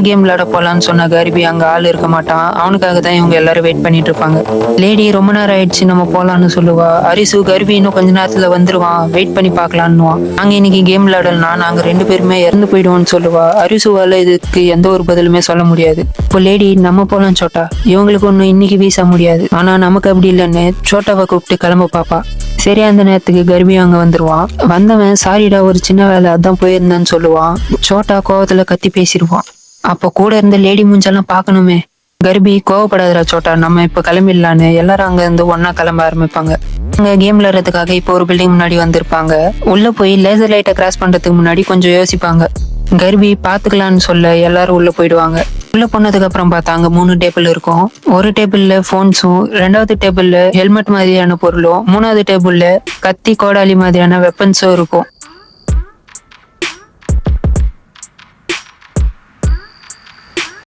Game விளையாட போலான்னு சொன்ன கர்பி அங்க ஆள் இருக்க மாட்டான். அவனுக்காக தான் இவங்க எல்லாரும் வெயிட் பண்ணிட்டு இருப்பாங்க. லேடி ரொம்ப நேரம் ஆயிடுச்சு நம்ம போலான்னு சொல்லுவா. அரிசு கர்பி இன்னும் கொஞ்ச நேரத்துல வந்துருவான், வெயிட் பண்ணி பாக்கலான்னுவான். நாங்க இன்னைக்கு கேம் விளையாடலனா நாங்க 2 பேருமே இறந்து போயிடுவோம்னு சொல்லுவா. அரிசுவால இதுக்கு எந்த ஒரு பதிலுமே சொல்ல முடியாது. இப்போ லேடி நம்ம போலாம் சோட்டா, இவங்களுக்கு ஒண்ணு இன்னைக்கு வீச முடியாது, ஆனா நமக்கு அப்படி இல்லைன்னு சோட்டாவை கூப்பிட்டு கிளம்ப பாப்பா. சரியா அந்த நேரத்துக்கு கர்பி அங்க வந்துருவான். வந்தவன் சாரிடா ஒரு சின்ன வேலை அதான் போயிருந்தேன்னு சொல்லுவான். சோட்டா கோவத்துல கத்தி பேசிடுவான். அப்ப கூட இருந்த லேடி மூஞ்செல்லாம் பாக்கணுமே. கர்பி கோவப்படாதடா சோட்டா, நம்ம இப்ப கிளம்பிடலான்னு எல்லாரும் அங்க இருந்து ஒன்னா கிளம்ப ஆரம்பிப்பாங்க. அங்க கேம் விளையாடுறதுக்காக இப்போ ஒரு பில்டிங் முன்னாடி வந்திருப்பாங்க. உள்ள போய் லேசர் லைட்டை கிராஸ் பண்றதுக்கு முன்னாடி கொஞ்சம் யோசிப்பாங்க. கர்பி பாத்துக்கலான்னு சொல்ல எல்லாரும் உள்ள போயிடுவாங்க. உள்ள போனதுக்கு அப்புறம் பார்த்தா அங்க 3 டேபிள் இருக்கும். ஒரு டேபிள்ல போன்ஸும், 2வது டேபிள்ல ஹெல்மெட் மாதிரியான பொருளும், 3வது டேபிள்ல கத்தி கோடாலி மாதிரியான வெப்பன்ஸும் இருக்கும்.